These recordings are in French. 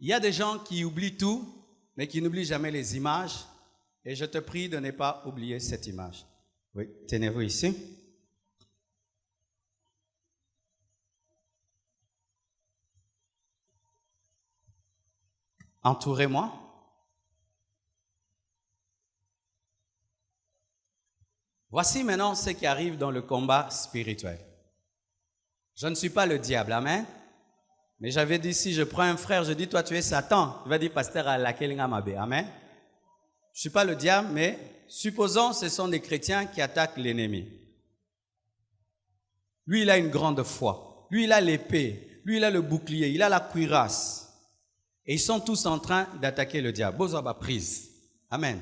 Il y a des gens qui oublient tout, mais qui n'oublient jamais les images. Et je te prie de ne pas oublier cette image. Oui, tenez-vous ici. Entourez-moi. Voici maintenant ce qui arrive dans le combat spirituel. Je ne suis pas le diable, amen. Mais j'avais dit, si je prends un frère, je dis, toi tu es Satan. Il va dire, pasteur à laquelle amen. Je ne suis pas le diable, mais supposons ce sont des chrétiens qui attaquent l'ennemi. Lui, il a une grande foi. Lui, il a l'épée. Lui, il a le bouclier. Il a la cuirasse. Et ils sont tous en train d'attaquer le diable. Bozaba prise. Amen.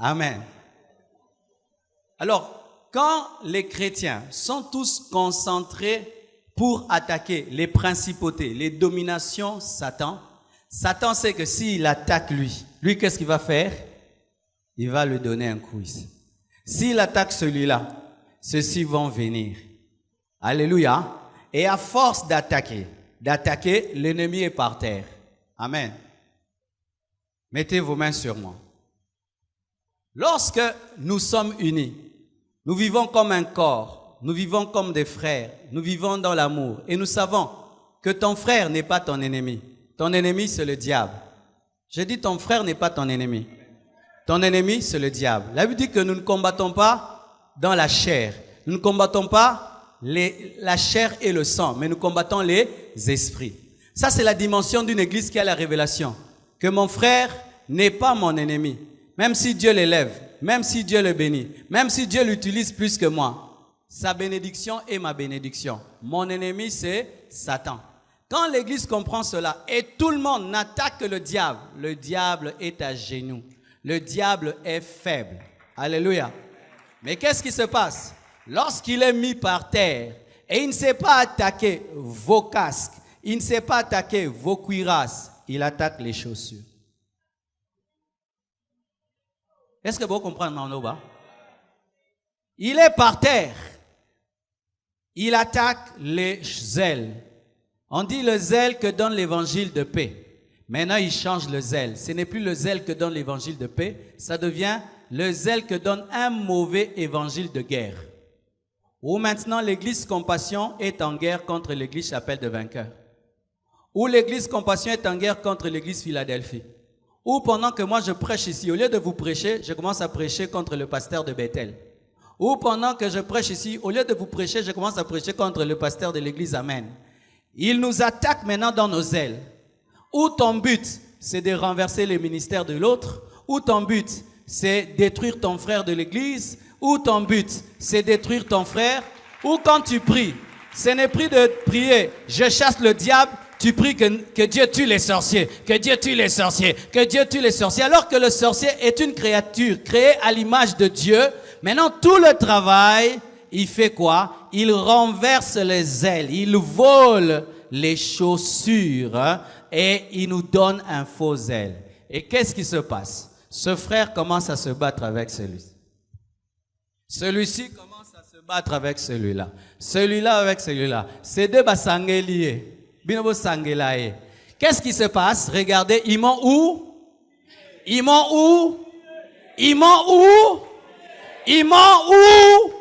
Amen. Alors, quand les chrétiens sont tous concentrés pour attaquer les principautés, les dominations Satan, Satan sait que s'il attaque lui, qu'est-ce qu'il va faire? Il va lui donner un quiz. S'il attaque celui-là, ceux-ci vont venir. Alléluia. Et à force d'attaquer, l'ennemi est par terre. Amen. Mettez vos mains sur moi. Lorsque nous sommes unis, nous vivons comme un corps, nous vivons comme des frères, nous vivons dans l'amour. Et nous savons que ton frère n'est pas ton ennemi. Ton ennemi, c'est le diable. J'ai dit ton frère n'est pas ton ennemi. Ton ennemi, c'est le diable. La Bible dit que nous ne combattons pas dans la chair. Nous ne combattons pas la chair et le sang, mais nous combattons les esprits. Ça, c'est la dimension d'une église qui a la révélation. Que mon frère n'est pas mon ennemi. Même si Dieu l'élève, même si Dieu le bénit, même si Dieu l'utilise plus que moi, sa bénédiction est ma bénédiction. Mon ennemi, c'est Satan. Quand l'église comprend cela et tout le monde n'attaque le diable est à genoux. Le diable est faible. Alléluia. Mais qu'est-ce qui se passe? Lorsqu'il est mis par terre et il ne sait pas attaquer vos casques, il ne sait pas attaquer vos cuirasses, il attaque les chaussures. Est-ce que vous comprenez, Manoba? Il est par terre. Il attaque les ailes. On dit le zèle que donne l'évangile de paix. Maintenant, il change le zèle. Ce n'est plus le zèle que donne l'évangile de paix. Ça devient le zèle que donne un mauvais évangile de guerre. Où maintenant l'église Compassion est en guerre contre l'église Chapelle de Vainqueurs. Où l'église Compassion est en guerre contre l'église Philadelphie. Ou pendant que moi je prêche ici, au lieu de vous prêcher, je commence à prêcher contre le pasteur de Bethel. Ou pendant que je prêche ici, au lieu de vous prêcher, je commence à prêcher contre le pasteur de l'église Amen. Il nous attaque maintenant dans nos ailes. Ou ton but, c'est de renverser les ministères de l'autre. Ou ton but, c'est détruire ton frère de l'église. Ou ton but, c'est détruire ton frère. Ou quand tu pries, ce n'est plus de prier, je chasse le diable. Tu pries que Dieu tue les sorciers, que Dieu tue les sorciers, que Dieu tue les sorciers. Alors que le sorcier est une créature créée à l'image de Dieu. Maintenant, tout le travail, il fait quoi? Il renverse les ailes, il vole les chaussures et il nous donne un faux aile. Et qu'est-ce qui se passe? Ce frère commence à se battre avec celui-ci. Celui-ci commence à se battre avec celui-là. Celui-là avec celui-là. Ces deux bassangés liés. Qu'est-ce qui se passe? Regardez, ils m'ont où? Ils m'ont où? Ils m'ont où? Ils m'ont où?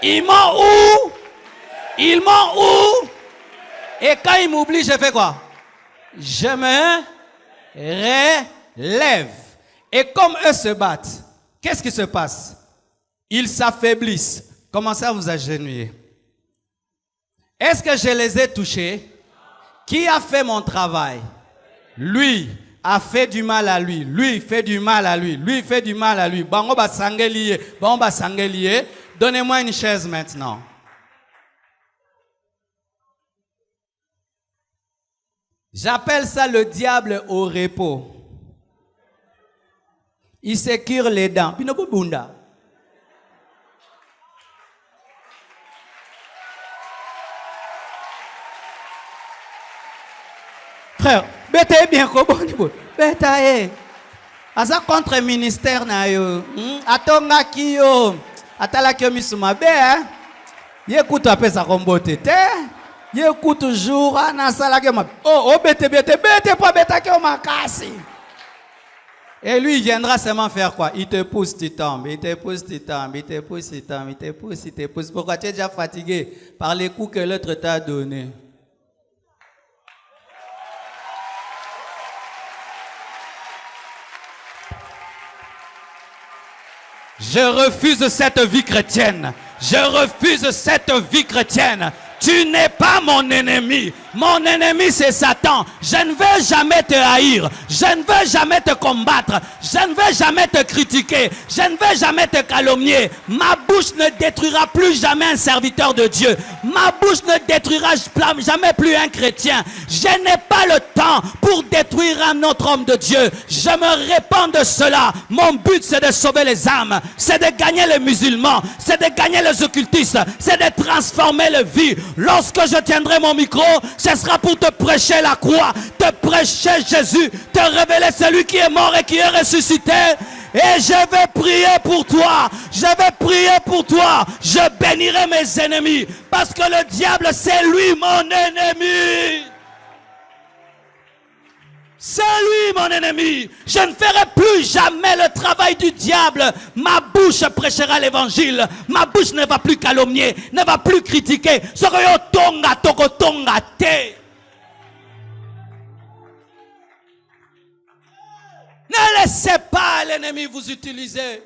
Ils m'ont où? Ils m'ont où? Et quand ils m'oublient, je fais quoi? Je me relève. Et comme eux se battent, qu'est-ce qui se passe? Ils s'affaiblissent. Commencez à vous agenouiller. Est-ce que je les ai touchés? Qui a fait mon travail? Lui a fait du mal à lui. Lui fait du mal à lui. Lui fait du mal à lui. Bango ba sangelier. Bango ba sangelier. Donnez-moi une chaise maintenant. J'appelle ça le diable au repos. Il sécure les dents. Pinopo bunda. Frère, bête bien comment bête asa contre ministère na yo atonga kiyo atala kyo misuma be ye kutu apesa kombote te écoute toujours, et lui, il viendra seulement faire quoi? Il te pousse, tu tombes, il te pousse, tu tombes, il te pousse, tu tombes, il te pousse, il te pousse. Pourquoi tu es déjà fatigué par les coups que l'autre t'a donnés? Je refuse cette vie chrétienne. Je refuse cette vie chrétienne. Tu n'es pas mon ennemi. Mon ennemi, c'est Satan. Je ne vais jamais te haïr. Je ne vais jamais te combattre. Je ne vais jamais te critiquer. Je ne vais jamais te calomnier. Ma bouche ne détruira plus jamais un serviteur de Dieu. Ma bouche ne détruira jamais plus un chrétien. Je n'ai pas le temps pour détruire un autre homme de Dieu. Je me répands de cela. Mon but, c'est de sauver les âmes. C'est de gagner les musulmans. C'est de gagner les occultistes. C'est de transformer les vies. Lorsque je tiendrai mon micro, ce sera pour te prêcher la croix, te prêcher Jésus, te révéler celui qui est mort et qui est ressuscité. Et je vais prier pour toi. Je vais prier pour toi. Je bénirai mes ennemis. Parce que le diable, c'est lui mon ennemi. C'est lui mon ennemi. Je ne ferai plus jamais le travail du diable. Ma bouche prêchera l'évangile. Ma bouche ne va plus calomnier, ne va plus critiquer. Ne laissez pas l'ennemi vous utiliser.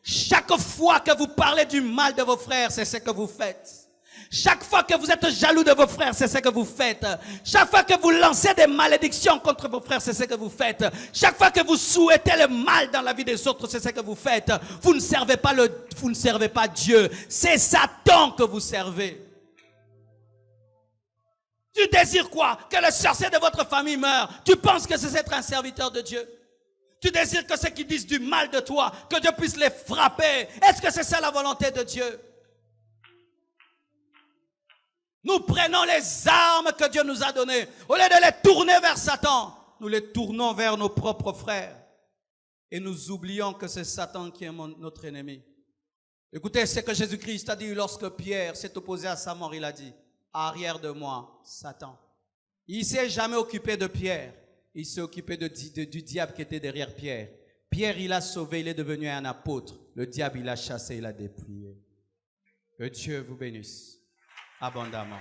Chaque fois que vous parlez du mal de vos frères, c'est ce que vous faites. Chaque fois que vous êtes jaloux de vos frères, c'est ce que vous faites. Chaque fois que vous lancez des malédictions contre vos frères, c'est ce que vous faites. Chaque fois que vous souhaitez le mal dans la vie des autres, c'est ce que vous faites. Vous ne servez pas Dieu. C'est Satan que vous servez. Tu désires quoi? Que le sorcier de votre famille meure. Tu penses que c'est être un serviteur de Dieu? Tu désires que ceux qui disent du mal de toi, que Dieu puisse les frapper. Est-ce que c'est ça la volonté de Dieu? Nous prenons les armes que Dieu nous a données. Au lieu de les tourner vers Satan, nous les tournons vers nos propres frères. Et nous oublions que c'est Satan qui est notre ennemi. Écoutez ce que Jésus-Christ a dit lorsque Pierre s'est opposé à sa mort. Il a dit, arrière de moi, Satan. Il ne s'est jamais occupé de Pierre. Il s'est occupé du diable qui était derrière Pierre. Pierre, il a sauvé, il est devenu un apôtre. Le diable, il a chassé, il a dépouillé. Que Dieu vous bénisse abondamment.